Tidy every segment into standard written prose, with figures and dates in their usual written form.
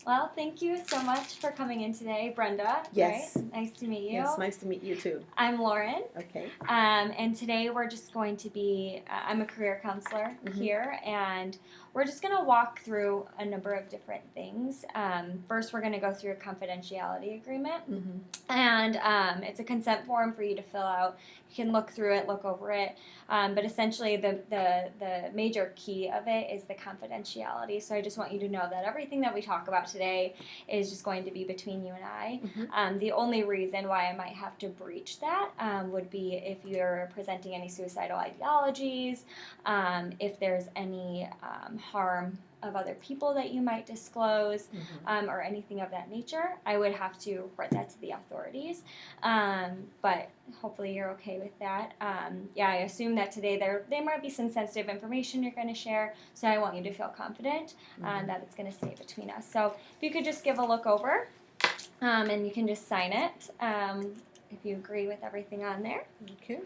Well, thank you so much for coming in today, Brenda. Yes. Right? Nice to meet you. Yes, nice to meet you too. I'm Lauren. Okay. And today we're just going to be, I'm a career counselor here, and we're just going to walk through a number of different things. First, we're going to go through a confidentiality agreement, and it's a consent form for you to fill out. You can look through it, look over it, but essentially the major key of it is the confidentiality. So I just want you to know that everything that we talk about today is just going to be between you and I. The only reason why I might have to breach that would be if you're presenting any suicidal ideologies, if there's any harm of other people that you might disclose, or anything of that nature. I would have to report that to the authorities, but hopefully you're okay with that. I assume that today there might be some sensitive information you're going to share, so I want you to feel confident that it's going to stay between us. So if you could just give a look over, and you can just sign it if you agree with everything on there. Okay.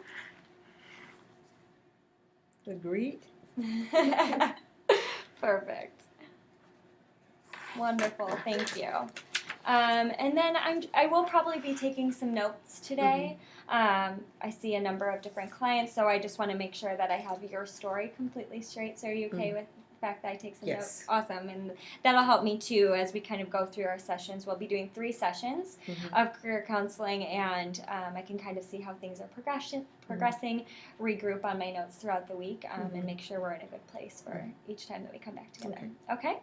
Agreed. Perfect. Wonderful. Thank you. And then I will probably be taking some notes today. I see a number of different clients, so I just want to make sure that I have your story completely straight. So are you okay with the fact that I take some notes? Awesome. And that'll help me too as we kind of go through our sessions. We'll be doing 3 sessions of career counseling, and I can kind of see how things are progressing, regroup on my notes throughout the week, and make sure we're in a good place for each time that we come back together. Okay?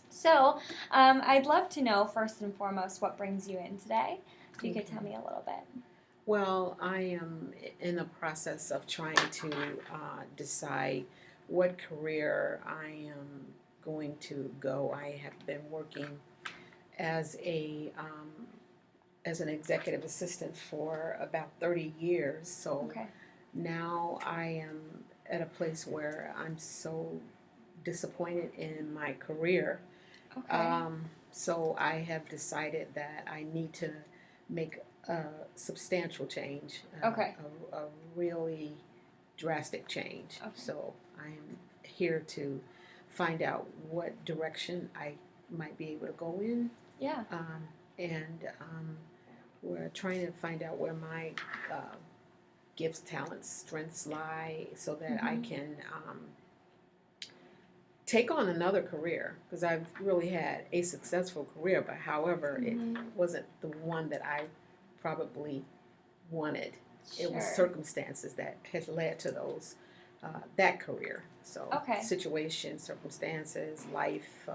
So I'd love to know, first and foremost, what brings you in today. If you could tell me a little bit. Well, I am in the process of trying to decide what career I am going to go. I have been working as an executive assistant for about 30 years. So now I am at a place where I'm so disappointed in my career. So I have decided that I need to make a substantial change, a really drastic change. So I'm here to find out what direction I might be able to go in. And we're trying to find out where my gifts, talents, strengths lie, so that I can take on another career, because I've really had a successful career, but however, it wasn't the one that I probably wanted. It was circumstances that has led to those that career. So situations, circumstances, life,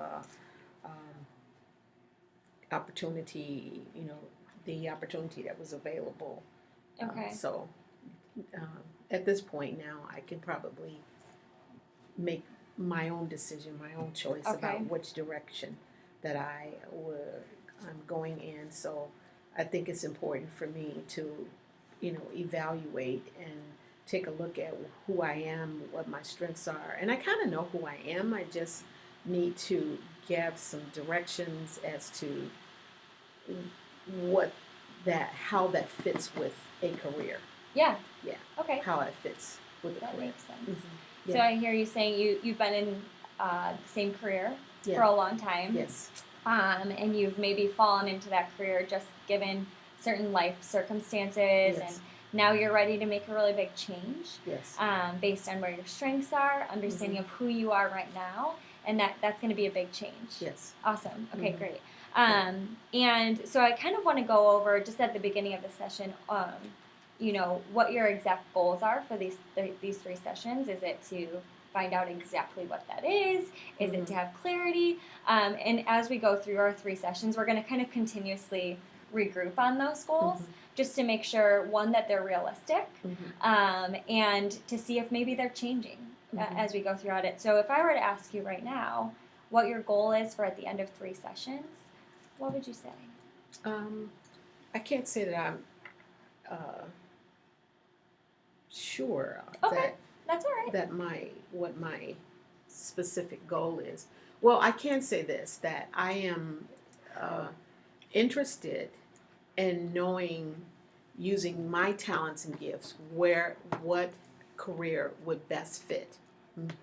opportunity, the opportunity that was available. So at this point now, I can probably make my own decision, my own choice about which direction that I'm going in. So I think it's important for me to, evaluate and take a look at who I am, what my strengths are. And I kind of know who I am. I just need to give some directions as to how that fits with a career. How it fits with a career. That makes sense. So I hear you saying you've been in the same career for a long time. And you've maybe fallen into that career just given certain life circumstances, and now you're ready to make a really big change based on where your strengths are, understanding of who you are right now, and that's going to be a big change. Awesome. Okay, great. And so I kind of want to go over, just at the beginning of the session, what your exact goals are for these 3 sessions. Is it to find out exactly what that is? Is it to have clarity? And as we go through our 3 sessions, we're going to kind of continuously regroup on those goals, just to make sure, one, that they're realistic, and to see if maybe they're changing as we go throughout it. So if I were to ask you right now what your goal is for at the end of 3 sessions, what would you say? I can't say that I'm sure that's all right. that what my specific goal is. Well, I can say this, that I am interested in knowing, using my talents and gifts, what career would best fit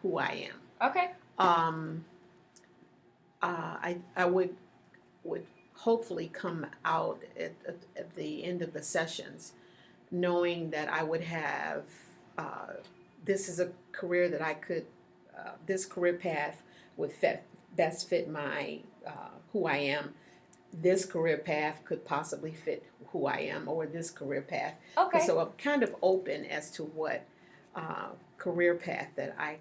who I am. I would would hopefully come out at the end of the sessions, knowing that I would have this is a career that I could, this career path would best fit my who I am. This career path could possibly fit who I am, or this career path. Okay. So I'm kind of open as to what career path that I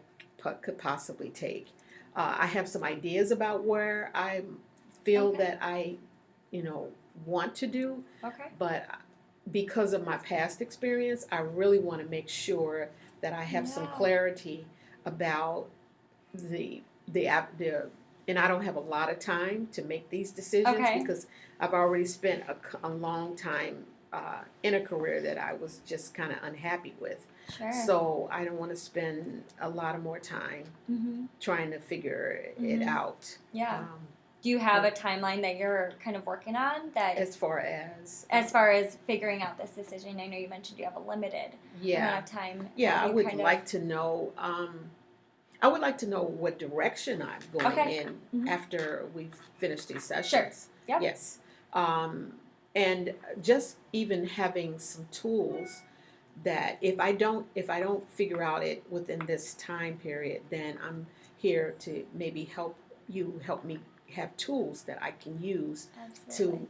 could possibly take. I have some ideas about where I feel Okay. that I, want to do, Okay. but because of my past experience, I really want to make sure that I have some Yeah. clarity about the and I don't have a lot of time to make these decisions Okay. because I've already spent a long time in a career that I was just kind of unhappy with. Sure. So I don't want to spend a lot of more time Mm-hmm. trying to figure it Mhm. out. Yeah. Do you have a timeline that you're kind of working on that As far as figuring out this decision? I know you mentioned you have a limited yeah, amount of time. yeah, I You would kind of- like to know. I would like to know what direction I'm going Okay. in Mhm. after we've finished these sessions. Yep. Yes. And just even having some tools that if I don't figure out it within this time period, then I'm here to maybe help me have tools that I can use Absolutely.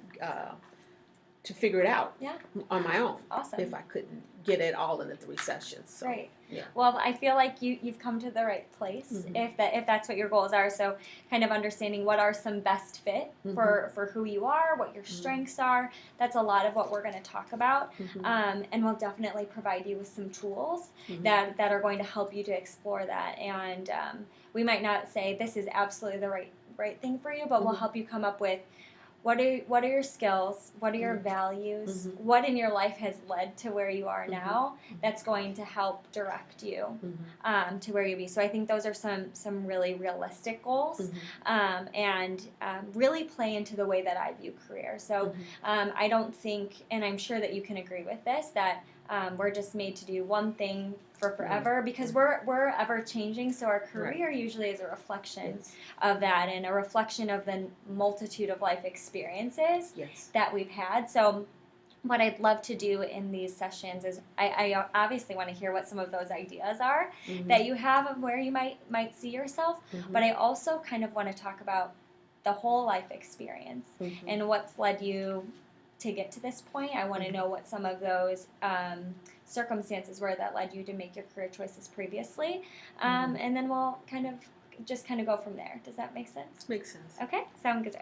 to figure it out Yeah. on my own Awesome. if I couldn't get it all in the 3 sessions. So, Right. yeah. Well, I feel like you've come to the right place Mhm. if that's what your goals are. So kind of understanding what are some best fit for who you are, what your strengths are. That's a lot of what we're going to talk about. Mhm. And we'll definitely provide you with some tools Mhm. that are going to help you to explore that. And we might not say this is absolutely the right thing for you, but we'll Mhm. help you come up with what are your skills, what are your values, Mhm. what in your life has led to where you are Mhm. now that's going to help direct you Mhm. to where you be. So I think those are some really realistic goals, Mhm. and really play into the way that I view career. So Mhm. I don't think, and I'm sure that you can agree with this, that we're just made to do one thing for forever because we're ever changing. So our career usually is a reflection Yes. of that and a reflection of the multitude of life experiences Yes. that we've had. So what I'd love to do in these sessions is I obviously want to hear what some of those ideas are Mhm. that you have of where you might see yourself, Mhm. but I also kind of want to talk about the whole life experience Mhm. and what's led you to get to this point. I want to know what some of those circumstances were that led you to make your career choices previously, and then we'll kind of go from there. Does that make sense? Makes sense. Okay, sound good.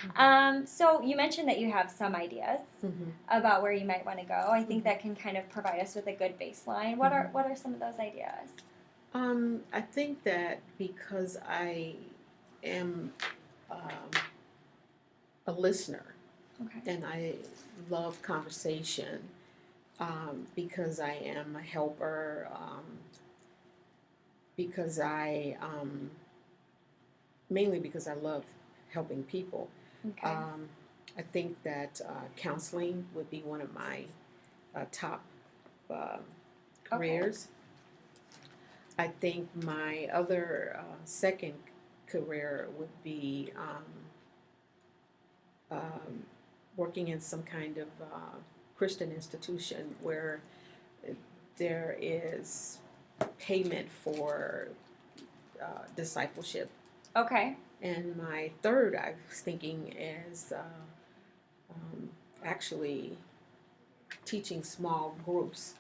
Mhm. So you mentioned that you have some ideas Mhm. about where you might want to go. I think Mhm. that can kind of provide us with a good baseline. What are some of those ideas? I think that because I am a listener Okay. and I love conversation, because I am a helper, because mainly because I love helping people. Okay. I think that counseling would be one of my top careers. I think my other second career would be working in some kind of Christian institution where there is payment for discipleship. Okay. And my third, I was thinking, is actually teaching small groups.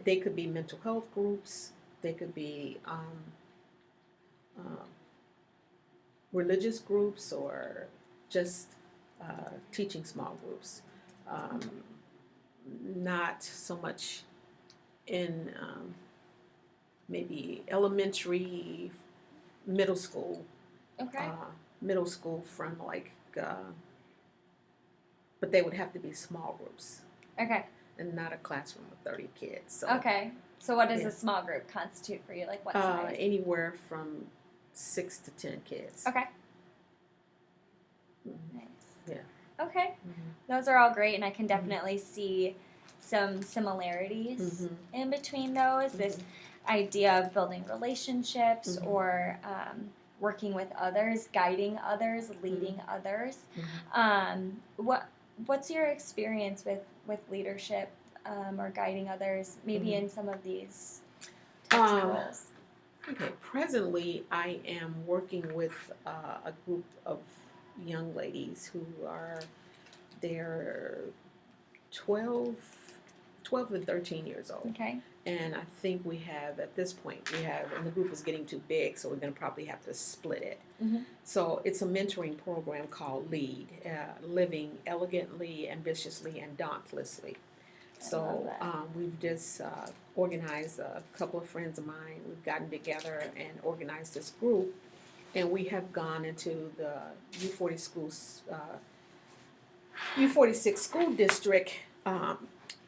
They could be mental health groups. They could be religious groups, or just teaching small groups. Not so much in maybe elementary, middle school. Okay. Middle school from but they would have to be small groups Okay. and not a classroom of 30 kids. So Okay. So what does a small group constitute for you? Like what size? anywhere from 6 to 10 kids. Okay. Mm-hmm. Nice. Yeah. Okay. Mm-hmm. Those are all great, and I can definitely see some similarities in between those. This idea of building relationships or working with others, guiding others, leading others. What's your experience with leadership or guiding others, maybe in some of these types of roles? Okay, presently I am working with a group of young ladies who are, they're 12, 12 and 13 years old. Okay. And I think we have, at this point, and the group is getting too big, so we're going to probably have to split it. So it's a mentoring program called LEAD, Living Elegantly, Ambitiously, and Dauntlessly. So we've just organized, a couple of friends of mine, we've gotten together and organized this group, and we have gone into the U46 school district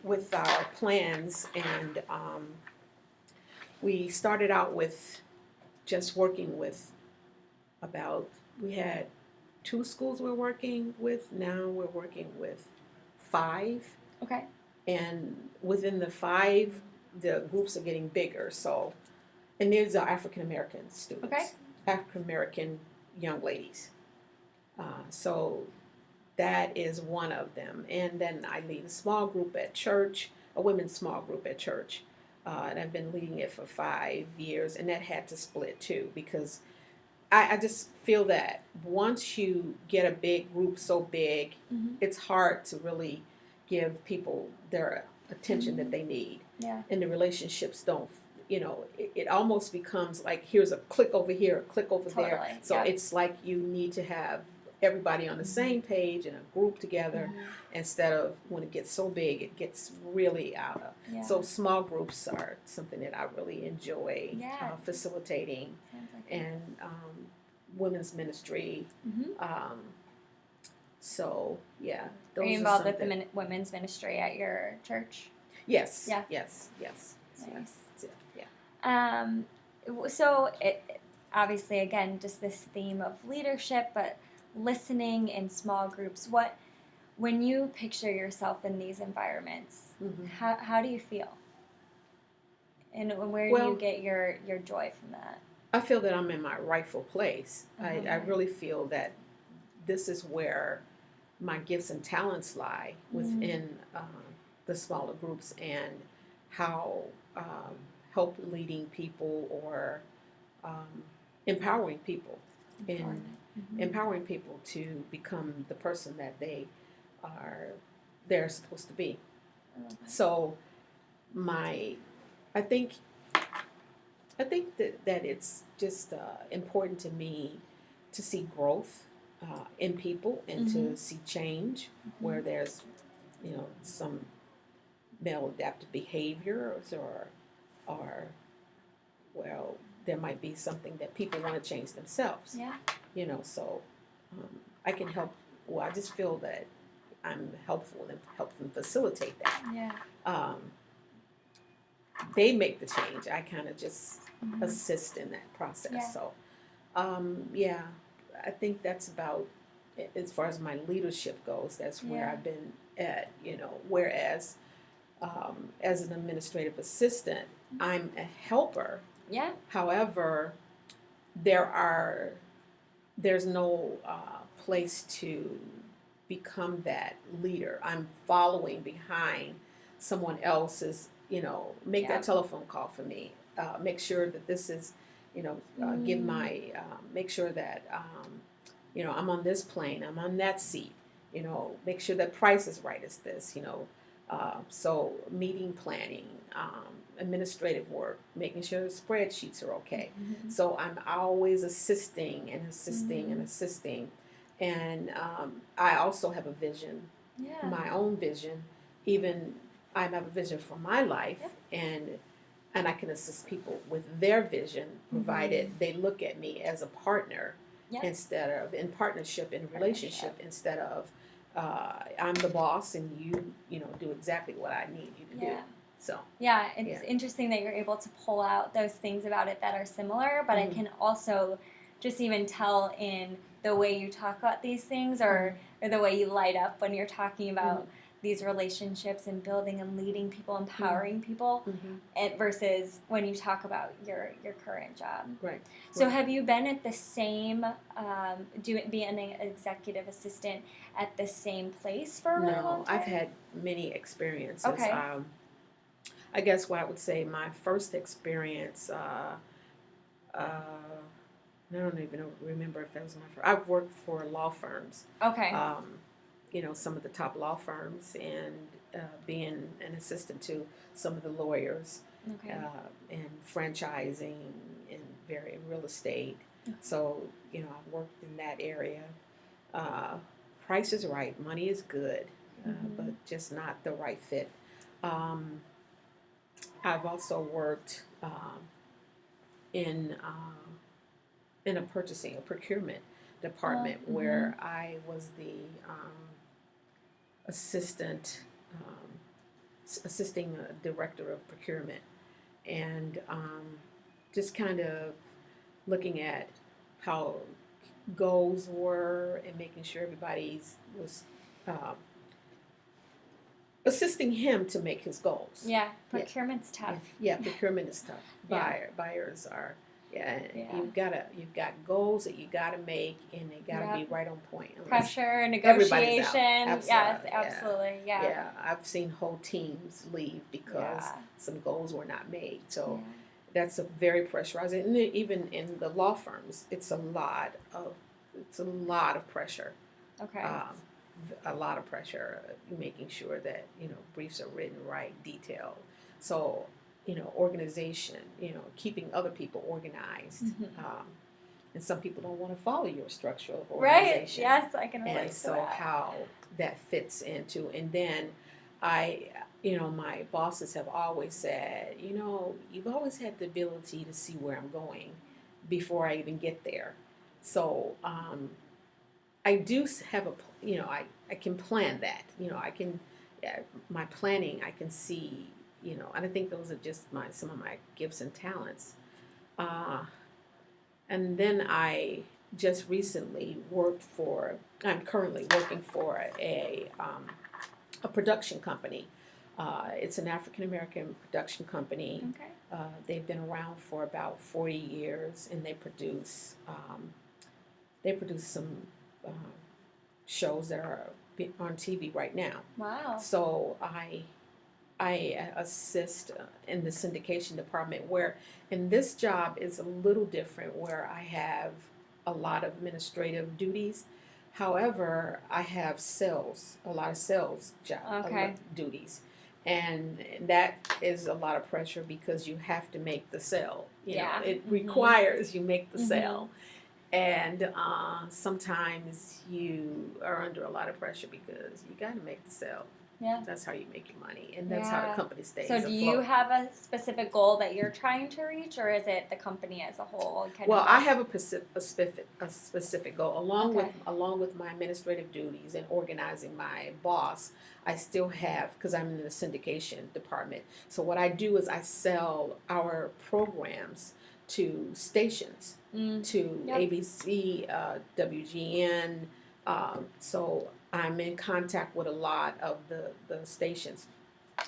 with our plans, and we started out with just working with we had 2 schools we're working with, now we're working with 5. Okay. And within the 5, the groups are getting bigger. So, and these are African American students, okay. African American young ladies. So that is one of them. And then I lead a small group at church, a women's small group at church. And I've been leading it for 5 years, and that had to split too, because I just feel that once you get a big group so big, it's hard to really give people their attention that they need. Yeah. And the relationships don't, it almost becomes like, here's a click over here, a click over there. So it's like you need to have everybody on the same page in a group together, instead of when it gets so big, it gets really out of. Yeah. So small groups are something that I really enjoy facilitating. And women's ministry. So yeah, those are you involved with the women's ministry at your church? Yes. Yeah. Yes. Nice. Yeah. So it obviously, again, just this theme of leadership, but listening in small groups. When you picture yourself in these environments, how do you feel? And where do you get your joy from that? I feel that I'm in my rightful place. I really feel that this is where my gifts and talents lie, within the smaller groups, and how help leading people or empowering people, empowering people to become the person that they're supposed to be. So I think that it's just important to me to see growth in people, and to see change where there's, some maladaptive behaviors, or well, there might be something that people want to change themselves. Yeah. So I can help. Well, I just feel that I'm helpful and help them facilitate that. Yeah. They make the change. I kind of just assist in that process. Yeah. So, I think that's about, as far as my leadership goes, that's where I've been at, whereas as an administrative assistant, I'm a helper. Yeah. However, there's no place to become that leader. I'm following behind someone else's, make that telephone call for me, make sure that this is, give my, make sure that, I'm on this plane, I'm on that seat, make sure that price is right as this, so meeting planning, administrative work, making sure the spreadsheets are okay. So I'm always assisting and assisting and assisting. And I also have a vision, my own vision. Even I have a vision for my life, and I can assist people with their vision, provided they look at me as a partner, instead of in partnership, in relationship, instead of I'm the boss and you do exactly what I need you to do. So it's interesting that you're able to pull out those things about it that are similar, but I can also just even tell in the way you talk about these things, or the way you light up when you're talking about these relationships and building and leading people, empowering people, Mm-hmm. versus when you talk about your current job. Right. So Right. have you been at the same, being an executive assistant at the same place for a really long No, time? I've had many experiences. Okay. I guess what I would say my first experience, I don't even remember if that was my first. I've worked for law firms. Okay. Some of the top law firms, and being an assistant to some of the lawyers, Okay. and franchising and very real estate. So, I've worked in that area. Uh, Price is right, money is good, but just not the right fit. Um, I've also worked in a procurement department where I was the assistant, assisting a director of procurement, and just kind of looking at how goals were and making sure everybody's was uh, assisting him to make his goals. Yeah, procurement's tough. Yeah, procurement is tough. Buyers are. You've got goals that you gotta make, and they gotta be right on point. Pressure, negotiation. Yes, absolutely. Yeah, I've seen whole teams leave because some goals were not made. So that's a very pressurizing. And even in the law firms, it's a lot of pressure. Okay. A lot of pressure, making sure that briefs are written right, detailed. So organization, keeping other people organized. And some people don't want to follow your structure of organization. Right. Yes, I can relate and to so that. how that fits into, and then my bosses have always said, you've always had the ability to see where I'm going before I even get there. So I do have I can plan that. I can, my planning, I can see, and I think those are just some of my gifts and talents. And then I just recently I'm currently working for a production company. It's an African American production company. Okay. They've been around for about 40 years, and they produce some shows that are on TV right now. Wow. So I assist in the syndication department, where, and this job is a little different, where I have a lot of administrative duties. However, I have a lot of sales duties. And that is a lot of pressure because you have to make the sale. It requires you make the sale. And sometimes you are under a lot of pressure because you got to make the sale. Yeah. That's how you make your money, and that's how the company stays afloat. So do you have a specific goal that you're trying to reach, or is it the company as a whole? I have a specific goal. Along with my administrative duties and organizing my boss, I still have, because I'm in the syndication department. So what I do is I sell our programs to stations, to ABC, WGN. So I'm in contact with a lot of the stations.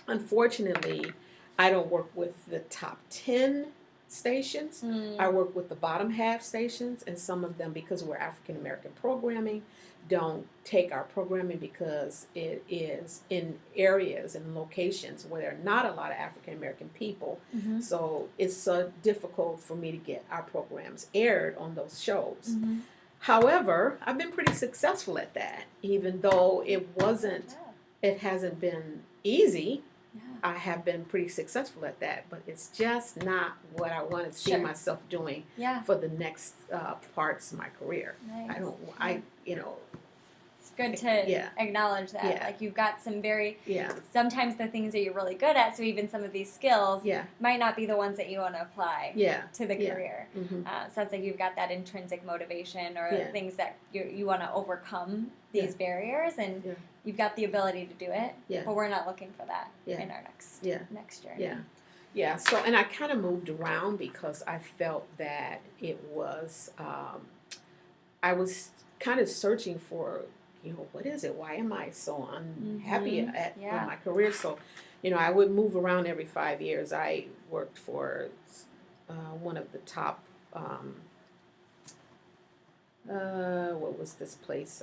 Unfortunately, I don't work with the top 10 stations. I work with the bottom half stations, and some of them, because we're African American programming, don't take our programming because it is in areas and locations where there are not a lot of African American people. So it's difficult for me to get our programs aired on those shows. However, I've been pretty successful at that, even though it hasn't been easy. I have been pretty successessful at that, but it's just not what I want to see myself doing for the next parts of my career. Nice. It's good to acknowledge that. Like, you've got some sometimes the things that you're really good at, so even some of these skills might not be the ones that you want to apply to the career. Sounds like you've got that intrinsic motivation, or things that you want to overcome these barriers, and you've got the ability to do it, but we're not looking for that in our next journey. So, and I kind of moved around because I felt that it was, I was kind of searching for what is it? Why am I so unhappy at with Yeah. my career? So, I would move around every 5 years. I worked for one of the top, what was this place?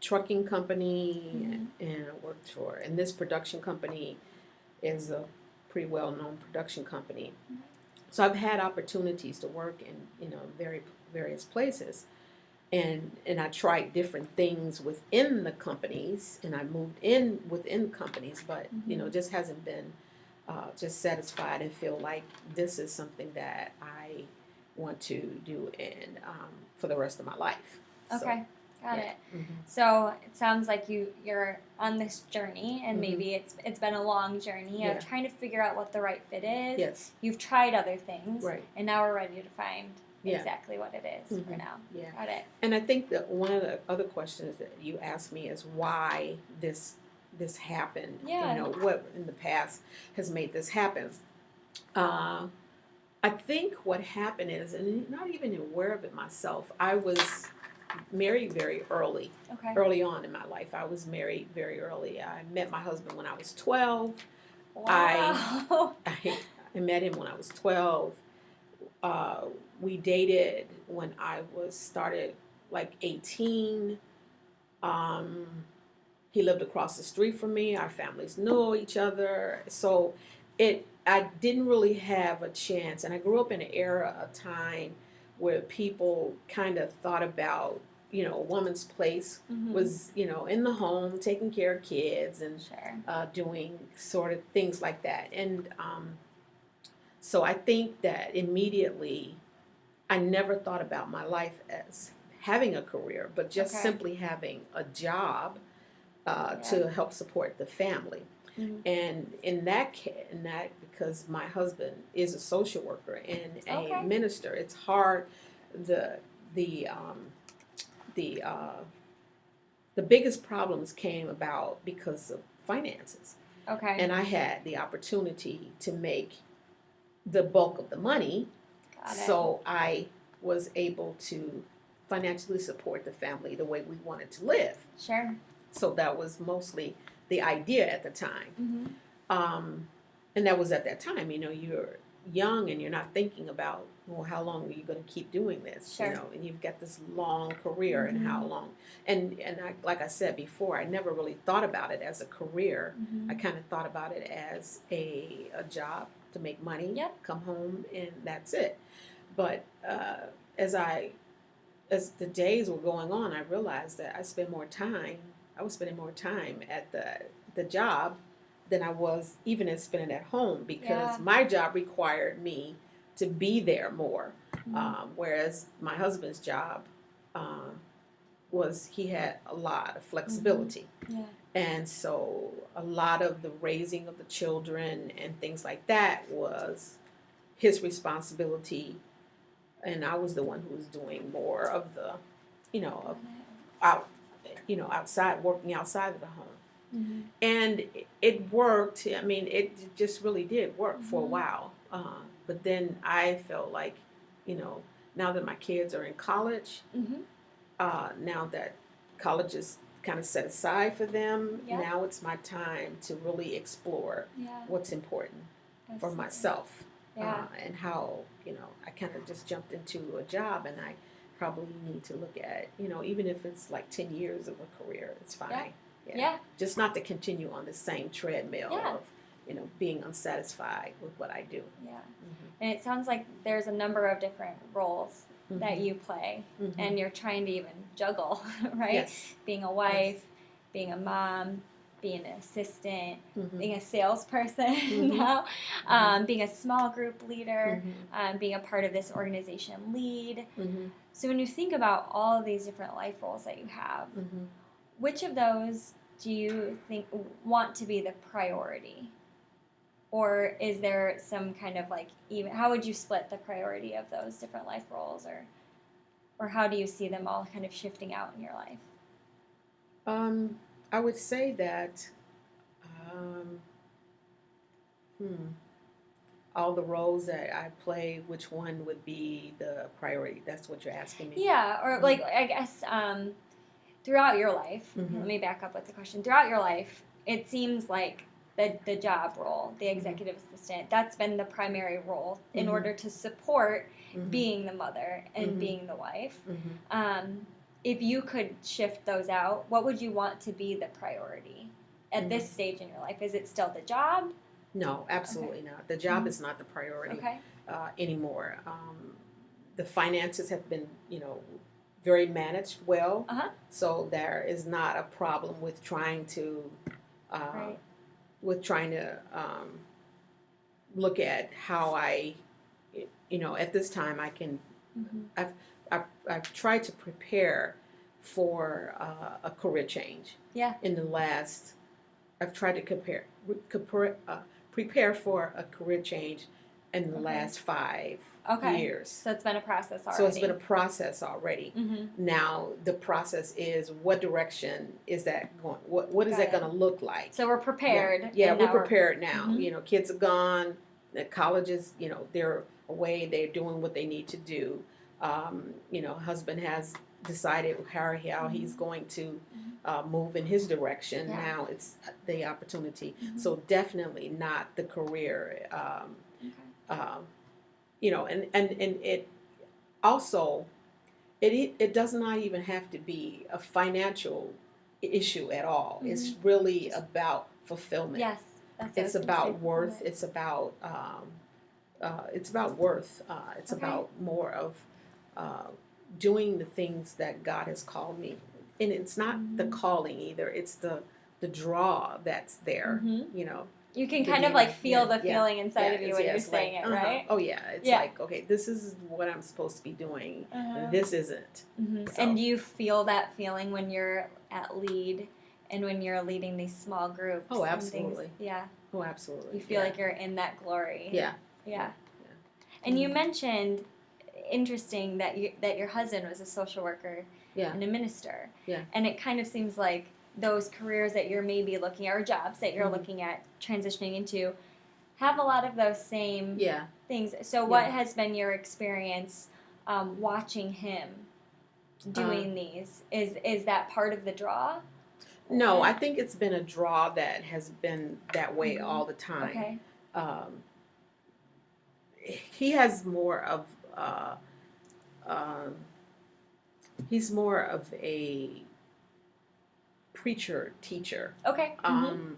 Trucking company, and I worked for, and this production company is a pretty well known production company. So I've had opportunities to work in, various places. And I tried different things within the companies, and I moved in within companies, but just hasn't been just satisfied and feel like this is something that I want to do and for the rest of my life. Okay. Got it. Mm-hmm. So it sounds like you're on this journey, and Mm-hmm. maybe it's been a long journey of trying to figure out what the right fit is. Yes. You've tried other things, right? And now we're ready to find exactly what it is for now. Yeah. Got it. And I think that one of the other questions that you asked me is why this happened. Yeah. What in the past has made this happen. I think what happened is, and not even aware of it myself, I was married very early. Okay. Early on in my life, I was married very early. I met my husband when I was 12. Wow. I met him when I was 12. We dated when I was started like 18. He lived across the street from me. Our families knew each other. So I didn't really have a chance. And I grew up in an era, a time where people kind of thought about, a woman's place was, in the home, taking care of kids and doing sort of things like that. And so I think that immediately I never thought about my life as having a career, but just simply having a job to help support the family. And in that because my husband is a social worker and a minister, it's hard. The biggest problems came about because of finances. Okay. And I had the opportunity to make the bulk of the money, so I was able to financially support the family the way we wanted to live. Sure. So that was mostly the idea at the time. And that was at that time, you're young and you're not thinking about, well, how long are you going to keep doing this? Sure. And you've got this long career and how long. And I, like I said before, I never really thought about it as a career. I kind of thought about it as a job to make money, come home, and that's it. But as the days were going on, I realized that I was spending more time at the job than I was even in spending at home, because my job required me to be there more. Whereas my husband's job he had a lot of flexibility. And so a lot of the raising of the children and things like that was his responsibility, and I was the one who was doing more of the, outside, working outside of the home. And it worked. I mean, it just really did work for a while. But then I felt like, now that my kids are in college, now that college is kind of set aside for them, now it's my time to really explore what's important for myself. And how, I kind of just jumped into a job, and I probably need to look at, even if it's like 10 years of a career, it's fine. Just not to continue on the same treadmill of, being unsatisfied with what I do. And it sounds like there's a number of different roles that you play, and you're trying to even juggle, right? Being a wife, being a mom, being an assistant, being a salesperson now, being a small group leader, being a part of this organization lead. So when you think about all of these different life roles that you have, which of those do you think want to be the priority? Or is there some kind of how would you split the priority of those different life roles, or how do you see them all kind of shifting out in your life? I would say that all the roles that I play, which one would be the priority? That's what you're asking me? Yeah, or I guess throughout your life, Mhm. let me back up with the question. Throughout your life, it seems like the job role, the executive assistant, that's been the primary role in Mhm. order to support Mhm. being the mother and Mhm. being the wife. Mhm. If you could shift those out, what would you want to be the priority at this stage in your life? Is it still the job? No, absolutely not. The job is not the priority Okay. anymore. The finances have been, very managed well, Uh-huh. so there is not a problem with trying to, Right. look at how at this time I can. Mm-hmm. I've tried to prepare for a career change. Yeah. In the last, I've tried to prepare for a career change in the last 5 years. So it's been a process already. So it's been a process already. Mm-hmm. Now the process is, what direction is that going? What is that going to look like? So we're prepared. Yeah, we're prepared now. Mm-hmm. Kids are gone. The colleges, they're away. They're doing what they need to do. Husband has decided how he's going to move in his direction. Yeah. Now it's the opportunity. Mm-hmm. So definitely not the career. And it also, it does not even have to be a financial issue at all. Mm-hmm. It's really about fulfillment. Yes, it's about worth. It's about worth. It's about more of doing the things that God has called me, and it's not the calling either. It's the draw that's there. Mm-hmm. You can kind of like feel the feeling inside of you when you're saying it, right? Oh yeah, it's like, okay, this is what I'm supposed to be doing. This isn't. Mm-hmm. So. And do you feel that feeling when you're at lead and when you're leading these small groups? Oh, absolutely. Yeah. Oh, absolutely. You feel like you're in that glory. Yeah. Yeah. And you mentioned, interesting, that your husband was a social worker and a minister. Yeah. And it kind of seems like those careers that you're maybe looking at, or jobs that you're looking at transitioning into, have a lot of those same things. So what has been your experience watching him doing these? Is that part of the draw? No, I think it's been a draw that has been that way all the time. Okay. He has more of he's more of a preacher teacher. Okay. I'm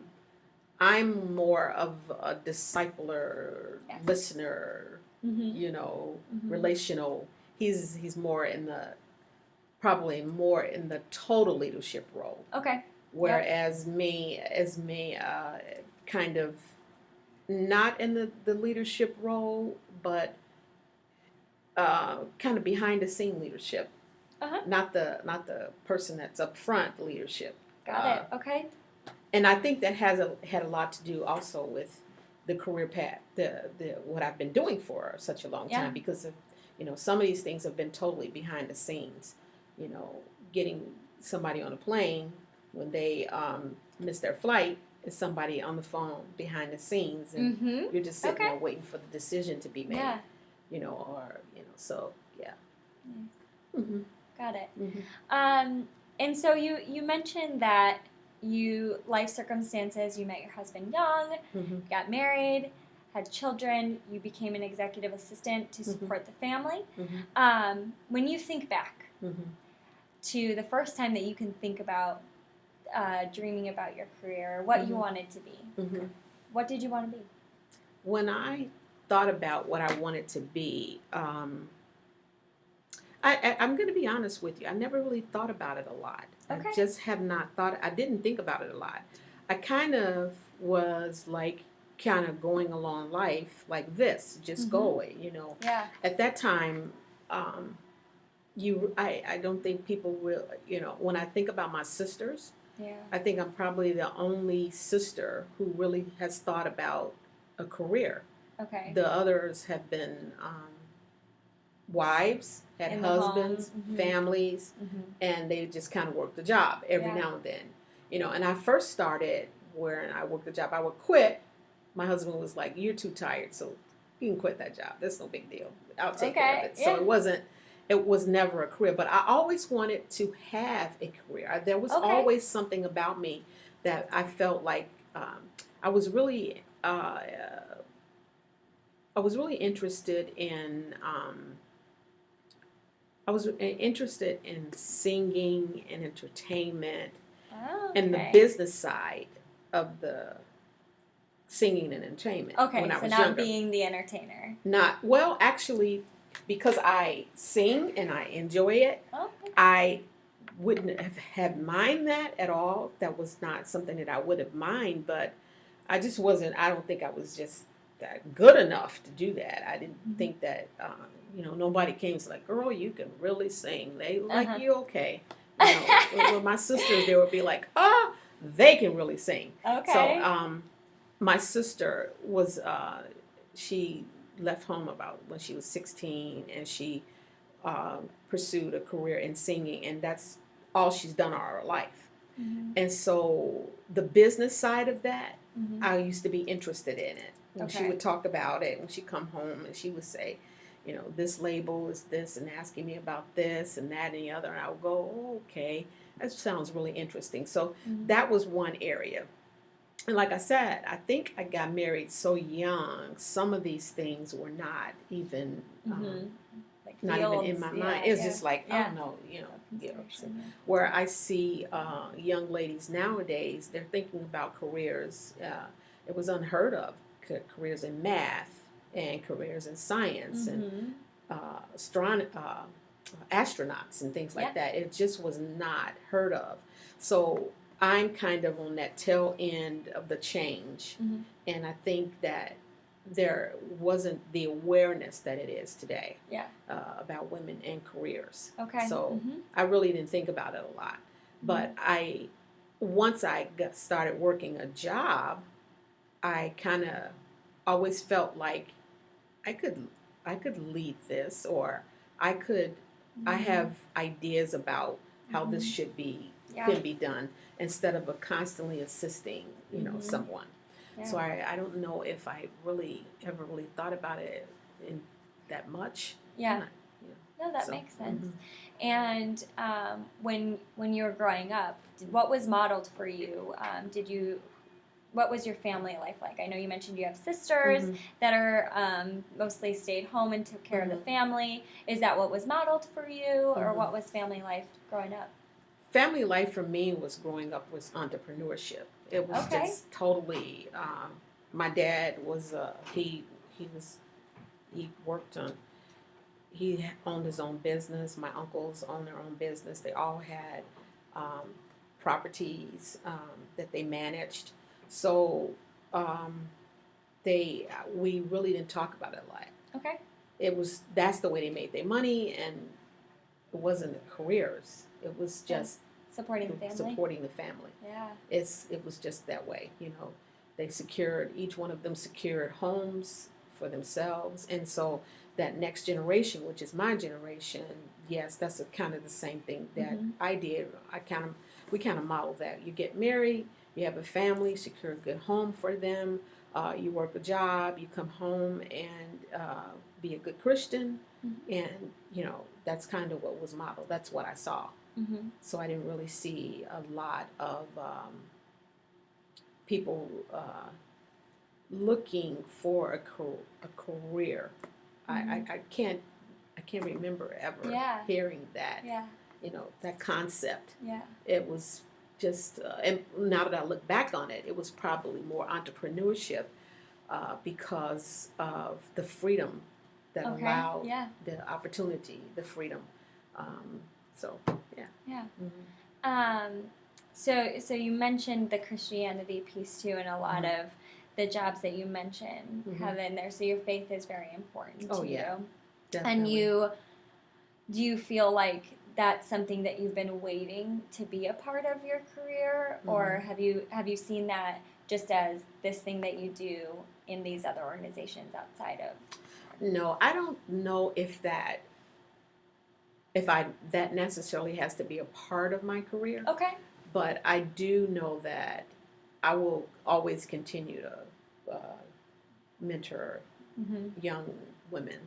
more of a discipler, listener, relational. He's more in the total leadership role. Okay. Whereas me, kind of not in the leadership role, but kind of behind the scene leadership. Not the person that's up front leadership. Got it. Okay. And I think that had a lot to do also with the career path, the what I've been doing for such a long time, because of, some of these things have been totally behind the scenes. Getting somebody on a plane when they miss their flight is somebody on the phone behind the scenes, and you're just sitting there waiting for the decision to be made. Yeah. So yeah. Nice. Got it. And so you mentioned that life circumstances, you met your husband young, got married, had children, you became an executive assistant to support the family. When you think back to the first time that you can think about dreaming about your career, what you wanted to be, what did you want to be? When I thought about what I wanted to be, I'm going to be honest with you. I never really thought about it a lot. Okay. I just have not thought. I didn't think about it a lot. I kind of was like kind of going along life like this, just going. Yeah. At that time, I don't think people will. When I think about my sisters, I think I'm probably the only sister who really has thought about a career. Okay. The others have been wives, had husbands, families, and they just kind of worked the job every now and then. And I first started where I worked the job. I would quit. My husband was like, "You're too tired, so you can quit that job. That's no big deal. I'll take care of it." So it was never a career, but I always wanted to have a career. There was Okay. always something about me that I felt like I was really I was really interested in. I was interested in singing and entertainment Oh, and the okay. business side of the singing and entertainment Okay, when I so was not younger. being the entertainer. Not well, actually, because I sing and I enjoy it. Oh, okay. I wouldn't have had mind that at all. That was not something that I would have mind, but I just wasn't. I don't think I was just that good enough to do that. I didn't think that. Nobody came and was like, "Girl, you can really sing." They were like, "You okay?" With my sisters, they would be like, "Ah, they can really sing." Okay. So, my sister was. She left home about when she was 16, and she pursued a career in singing, and that's all she's done all her life. Mm-hmm. And so the business side of that, Mm-hmm. I used to be interested in it. And Okay. she would talk about it, and she'd come home and she would say, this label is this, and asking me about this and that and the other. And I would go, oh, okay, that sounds really interesting. So Mm-hmm. that was one area. And like I said, I think I got married so young, some of these things were not even. Like not fields, even in my mind. It's just like, yeah. oh no, So, where I see young ladies nowadays, they're thinking about careers. It was unheard of, careers in math and careers in science and astronauts and things like that. It just was not heard of. So I'm kind of on that tail end of the change, and I think that there wasn't the awareness that it is today about women and careers. Okay. So I really didn't think about it a lot. But once I started working a job, I kind of always felt like I could lead this, or I have ideas about how this should be can be done, instead of constantly assisting someone. Yeah. So I don't know if I ever really thought about it in that much. Yeah. No, that makes sense. And when you were growing up, what was modeled for you? What was your family life like? I know you mentioned you have sisters that are mostly stayed home and took care of the family. Is that what was modeled for you, or what was family life growing up? Family life for me growing up was entrepreneurship. It was just totally. My dad was he worked on. He owned his own business. My uncles owned their own business. They all had properties that they managed. So we really didn't talk about it a lot. Okay. That's the way they made their money, and it wasn't careers. It was just supporting the family. Supporting the family. Yeah. It was just that way. Each one of them secured homes for themselves, and so that next generation, which is my generation, yes, that's kind of the same thing that I did. We kind of modeled that. You get married, you have a family, secure a good home for them. You work a job, you come home and be a good Christian, and that's kind of what was modeled. That's what I saw. So I didn't really see a lot of people looking for a career. I can't remember ever hearing that. Yeah. That concept. Yeah. It was just, and now that I look back on it, it was probably more entrepreneurship because of the freedom that allowed the opportunity, the freedom. So yeah. Yeah. So you mentioned the Christianity piece too, and a lot of the jobs that you mentioned have in there. So your faith is very important to you. Definitely. And do you feel like that's something that you've been waiting to be a part of your career, or have you seen that just as this thing that you do in these other organizations outside of? No, I don't know if that necessarily has to be a part of my career. Okay. But I do know that I will always continue to mentor young women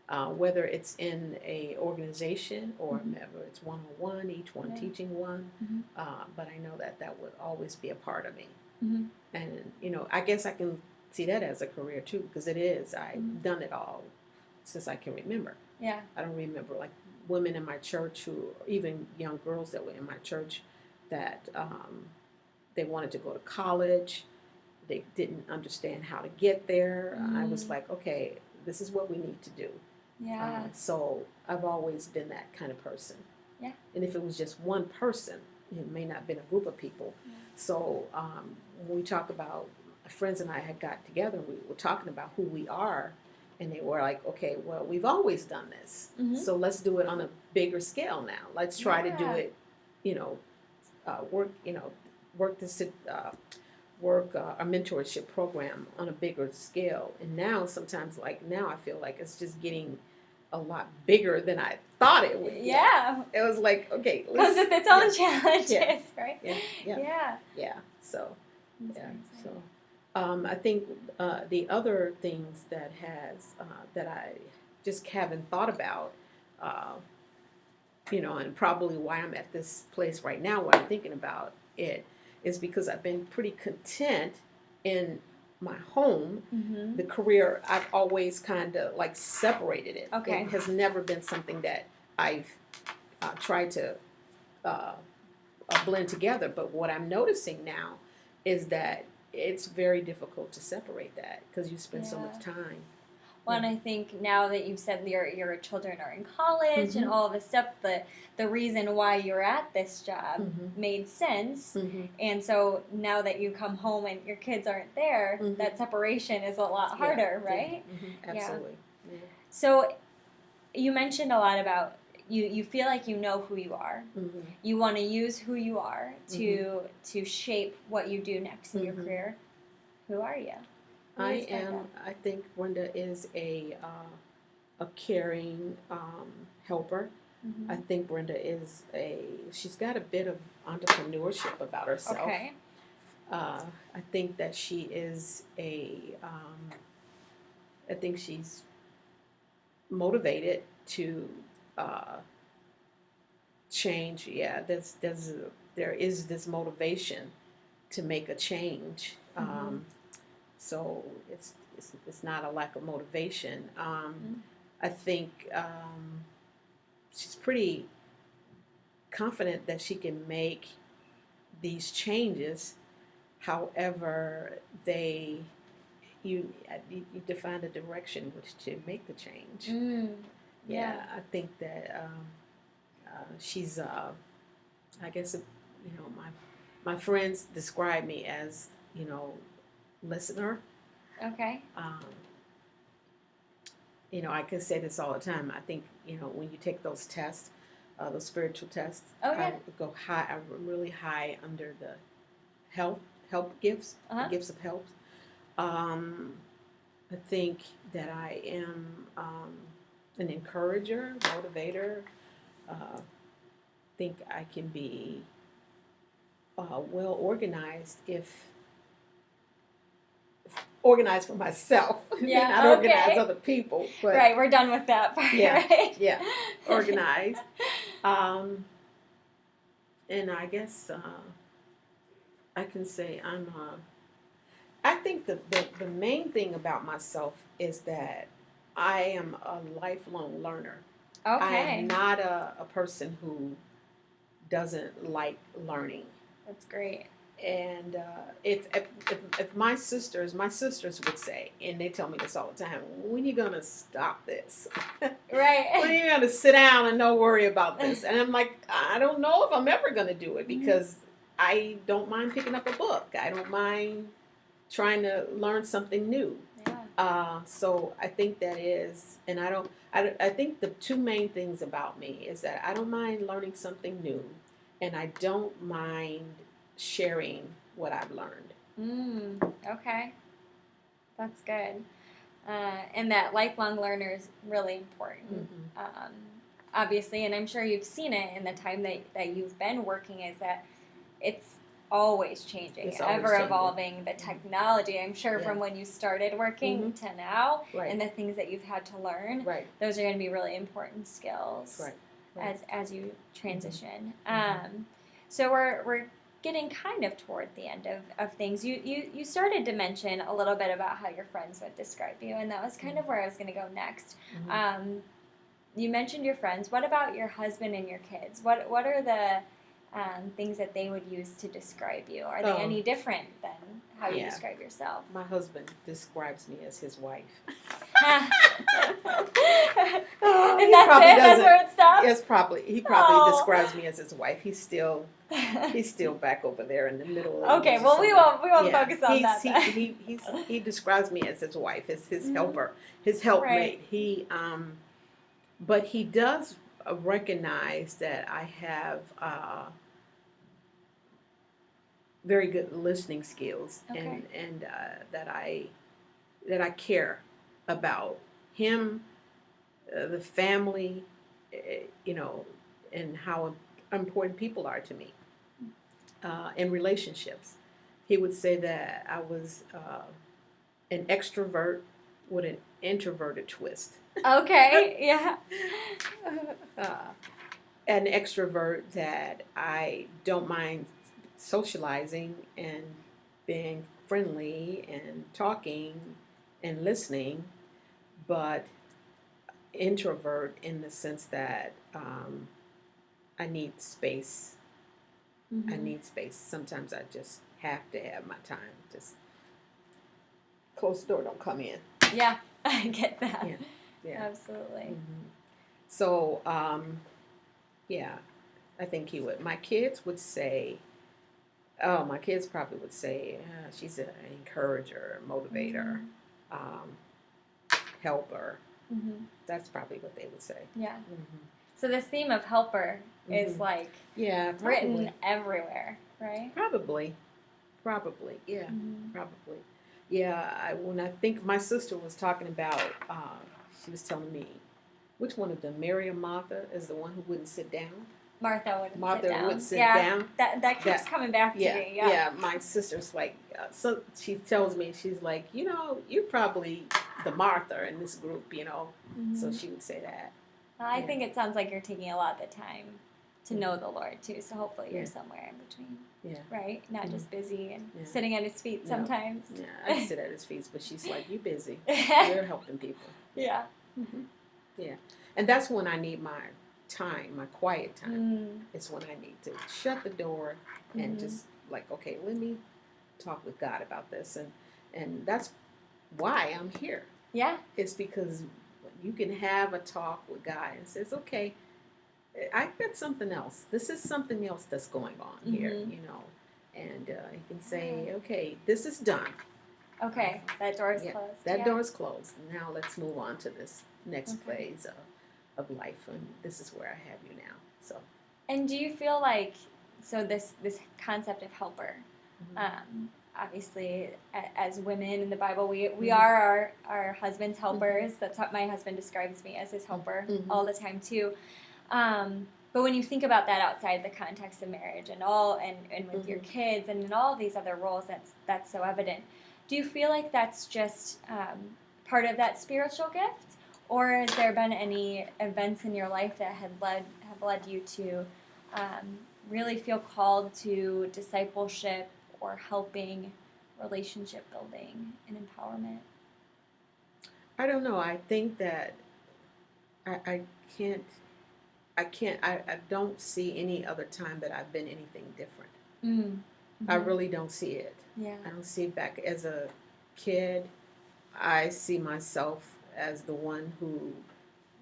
whether it's in a organization or Mhm. whether it's one-on-one, each one Yeah. teaching one. Mhm. But I know that that would always be a part of me. Mhm. And, I guess I can see that as a career too, because it is. I've Mhm. done it all since I can remember. Yeah. I don't remember like women in my church who, even young girls that were in my church, that they wanted to go to college. They didn't understand how to get there. I was Mm. like, okay, this is what we need to do. Yeah. So I've always been that kind of person. Yeah. And if it was just one person, it may not have been a group of people. Yeah. So when we talk about, friends and I had got together, we were talking about who we are, and they were like, okay, well, we've always done this. Mhm. So let's do it on a bigger scale now. Let's try to do Yeah. it, you know, work, work this, work a mentorship program on a bigger scale. And now sometimes, like now, I feel like it's just getting a lot bigger than I thought it would get. Yeah. It was like, okay, Comes with its own challenges, right? Yeah. So, That's yeah. very So, exciting. I think the other things that has that I just haven't thought about, uh, and probably why I'm at this place right now, where I'm thinking about it, is because I've been pretty content in my home. Mhm. The career, I've always kind of like separated it. Okay. It has never been something that I've tried to blend together. But what I'm noticing now is that it's very difficult to separate that because you spend so much time. Well, and I think now that you've said your children are in college and Mhm. all this stuff, the reason why you're at this job Mhm. made sense. Mhm. And so now that you come home and your kids aren't there, Mhm. that separation is a lot harder, right? Yeah. Absolutely. Yeah. So you mentioned a lot about you feel like you know who you are. Mhm. You want to use who you are to shape what you do next in your Mhm. career. Who are you? Who I is Brenda? am. I think Brenda is a caring helper. Mhm. I think Brenda is she's got a bit of entrepreneurship about herself. Okay. I think that she is I think she's motivated to uh, change. Yeah, there is this motivation to make a change. Mhm. So it's not a lack of motivation. Mhm. I think she's pretty confident that she can make these changes. However, you define the direction in which to make the change. Mm. Yeah, I think that she's. I guess my friends describe me as listener. Okay. I can say this all the time. I think when you take those tests, those spiritual tests, Oh, I yeah. go high. I'm really high under the help gifts, the Uh-huh. gifts of help. I think that I am an encourager, motivator. I think I can be well organized if organized for myself. Yeah, Not organize okay. other people. But Right, we're done with that part, yeah, right? yeah, organized. And I guess I can say I'm. I think the main thing about myself is that I am a lifelong learner. I Okay. am not a person who doesn't like learning. That's great. And if my sisters would say, and they tell me this all the time, when are you gonna stop this? Right. When are you gonna sit down and don't worry about this? And I'm like, I don't know if I'm ever gonna do it because I don't mind picking up a book. I don't mind trying to learn something new. Yeah. So I think that is, and I think the two main things about me is that I don't mind learning something new, and I don't mind sharing what I've learned. Okay. That's good. And that lifelong learner is really important. Mm-hmm. Obviously, and I'm sure you've seen it in the time that you've been working, is that it's always changing, It's always ever changing. evolving. The technology, I'm sure, Yeah. from when you started working to now, Right. and the things that you've had to learn, Right. those are going to be really important skills Right. as you transition. Mhm. So we're getting kind of toward the end of things. You started to mention a little bit about how your friends would describe you, and that was kind of where I was going to go next. Mhm. You mentioned your friends. What about your husband and your kids? What are the things that they would use to describe you? Are they any different than how you describe yourself? My husband describes me as his wife. And He that's probably it? That's doesn't. where it stops? Yes, probably. He probably describes me as his wife. He's still back over there in the middle of Okay, Asia well, we somewhere. won't focus on that then. He describes me as his wife, as his helper, his helpmate. Right. But he does recognize that I have very good listening skills, Okay. and that I care about him, the family, you know, and how important people are to me in relationships. He would say that I was an extrovert with an introverted twist. Okay, yeah. An extrovert that I don't mind socializing and being friendly and talking and listening, but introvert in the sense that I need space. Mm-hmm. I need space. Sometimes I just have to have my time. Just close the door, don't come in. Yeah, I get that. Yeah. Absolutely. Mm-hmm. So, yeah, I think he would. My kids probably would say, she's an encourager, motivator, helper. Mm-hmm. That's probably what they would say. Yeah. Mm-hmm. So this theme of helper is like written everywhere, right? Probably, yeah, probably. Yeah, when I think my sister was talking about, she was telling me, which one of them, Mary or Martha, is the one who wouldn't sit down? Martha would sit down. That keeps coming back to me. Yeah. Yeah. My sister's like, so she tells me, she's like, you're probably the Martha in this group, So she would say that. I think it sounds like you're taking a lot of the time to know the Lord too. So hopefully you're somewhere in between. Yeah. Right? Not just busy and sitting at his feet sometimes. Yeah, I sit at his feet, but she's like, you busy. You're helping people. Yeah. Mm-hmm. Yeah. And that's when I need my time, my quiet time. It's when I need to shut the door and just like, okay, let me talk with God about this. And that's why I'm here. Yeah. It's because you can have a talk with God and says, okay, I got something else. This is something else that's going on here, And you can say, okay, this is done. Okay, that door is closed. That door is closed. Now let's move on to this next phase of life, and this is where I have you now. So. And do you feel like this concept of helper? Obviously, as women in the Bible, we are our husband's helpers. That's how my husband describes me, as his helper all the time too. But when you think about that outside the context of marriage and with your kids and in all of these other roles, that's so evident. Do you feel like that's just part of that spiritual gift, or has there been any events in your life that have led you to really feel called to discipleship or helping, relationship building, and empowerment? I don't know. I think that I don't see any other time that I've been anything different. I really don't see it. Yeah. I don't see it back as a kid. I see myself as the one who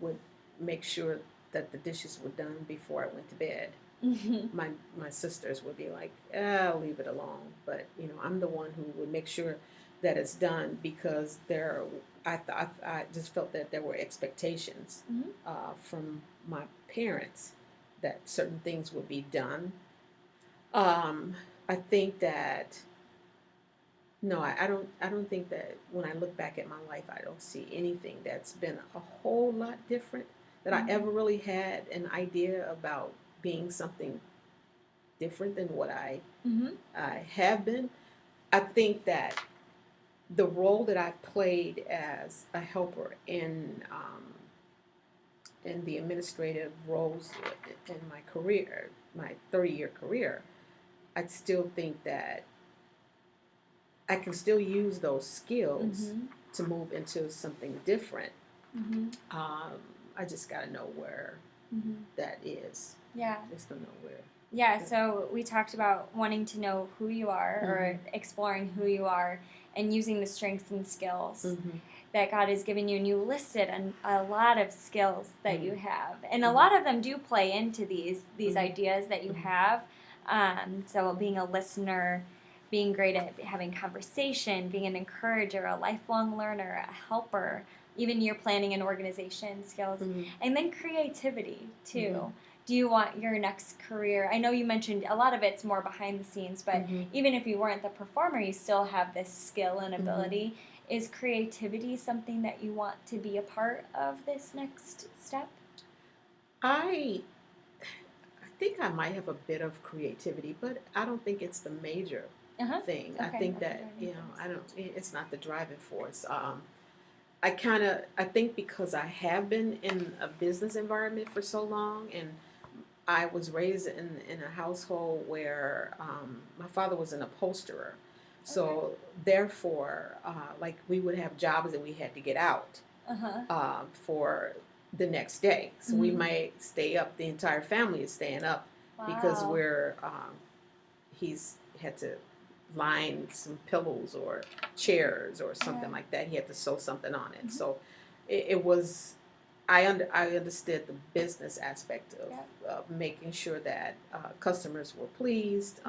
would make sure that the dishes were done before I went to bed. My sisters would be like, leave it alone. But, I'm the one who would make sure that it's done because I just felt that there were expectations from my parents that certain things would be done. I think that no, I don't think that when I look back at my life, I don't see anything that's been a whole lot different that I ever really had an idea about being something different than what I Mm-hmm. have been. I think that the role that I've played as a helper in the administrative roles in my career, my 30-year career, I still think that I can still use those skills Mm-hmm. to move into something different. Mm-hmm. I just got to know where Mm-hmm. that is. Yeah. Just to know where. Yeah, so we talked about wanting to know who you are or exploring who you are and using the strengths and skills Mm-hmm. that God has given you. And you listed a lot of skills that you have. And a Mhm. lot of them do play into these Mhm. ideas that you Mhm. have. So being a listener, being great at having conversation, being an encourager, a lifelong learner, a helper, even your planning and organization skills, Mm-hmm. and then creativity too. Mhm. Do you want your next career? I know you mentioned a lot of it's more behind the scenes, but even if you weren't the performer, you still have this skill and ability. Is creativity something that you want to be a part of this next step? I think I might have a bit of creativity, but I don't think it's the major thing. Okay, I think not the that driving force. I don't. It's not the driving force. I think because I have been in a business environment for so long, and I was raised in a household where my father was an upholsterer, so therefore, like we would have jobs that we had to get out for the next day. So we might stay up. The entire family is staying up because Wow. he's had to line some pillows or chairs or something like that. He had to sew something on it. So it was. I understood the business aspect of making sure that customers were pleased.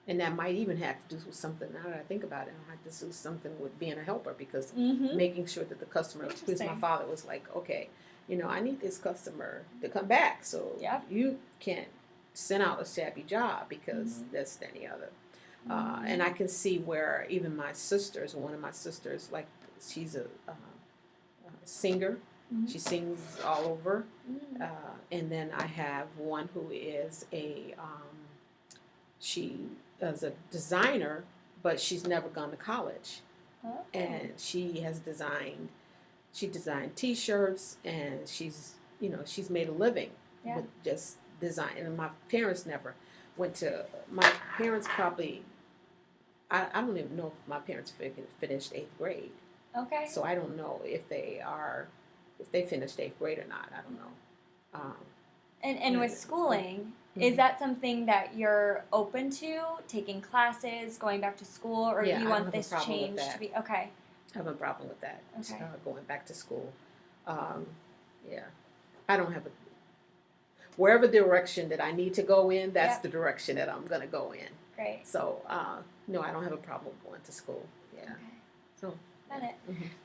And that might even have to do with something, now that I think about it, it might have to do something with being a helper, because making sure that the customer, because my father was like, okay, I need this customer to come back, so you can't send out a shabby job because this, that, and the other. And I can see where even my sisters, one of my sisters, like she's a singer, she sings all over. And then I have one who is she is a designer, but she's never gone to college. And she designed T-shirts, and she's made a living with just design. And my parents never went to. My parents probably. I don't even know if my parents finished 8th grade. Okay. So I don't know if they finished 8th grade or not. I don't know. And with schooling, is that something that you're open to, taking classes, going back to school, or do you want this change to be okay? I have a problem with that. Okay. Going back to school. I don't have wherever direction that I need to go in, that's the direction that I'm going to go in. Great. So, no, I don't have a problem going to school. Yeah. Okay. So. Got it.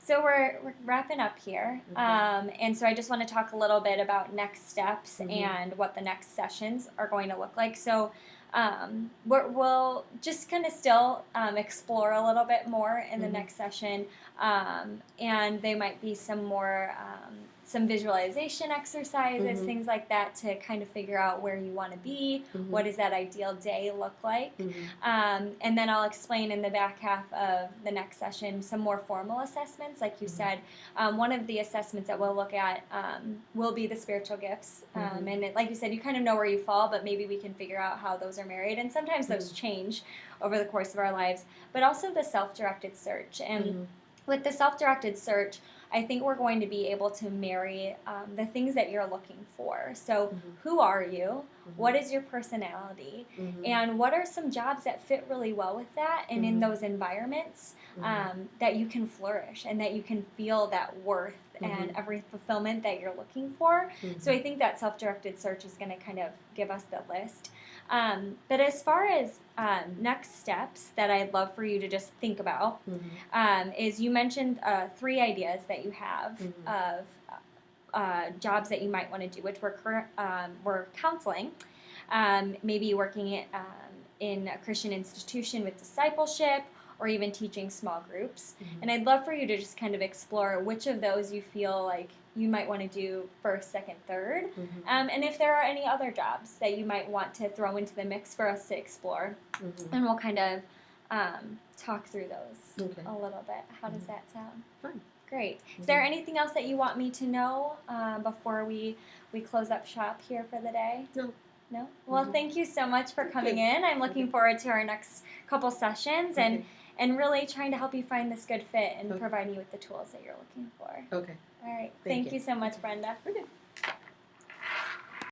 So we're wrapping up here, and so I just want to talk a little bit about next steps and what the next sessions are going to look like. So we'll just kind of still explore a little bit more in the next session, and they might be some more some visualization exercises, things like that, to kind of figure out where you want to be, what does that ideal day look like, and then I'll explain in the back half of the next session some more formal assessments. Like you said, one of the assessments that we'll look at will be the spiritual gifts, and like you said, you kind of know where you fall, but maybe we can figure out how those are married, and sometimes those change over the course of our lives, but also the self-directed search. And with the self-directed search, I think we're going to be able to marry the things that you're looking for. So who are you? What is your personality? And what are some jobs that fit really well with that? And in those environments that you can flourish and that you can feel that worth and every fulfillment that you're looking for. So I think that self-directed search is going to kind of give us the list. But as far as next steps that I'd love for you to just think about is, you mentioned 3 ideas that you have of jobs that you might want to do, which were counseling, maybe working in a Christian institution with discipleship, or even teaching small groups. And I'd love for you to just kind of explore which of those you feel like you might want to do first, second, third. Mhm. And if there are any other jobs that you might want to throw into the mix for us to explore. Mhm. And we'll kind of talk through those Okay. a little bit. How does that sound? Fine. Great. Is there anything else that you want me to know before we close up shop here for the day? No. No? Well, thank you so much for coming you. in. I'm looking forward to our next couple sessions and really trying to help you find this good fit and providing you with the tools that you're looking for. Okay. All right. Thank Thank you so much, Brenda. Okay.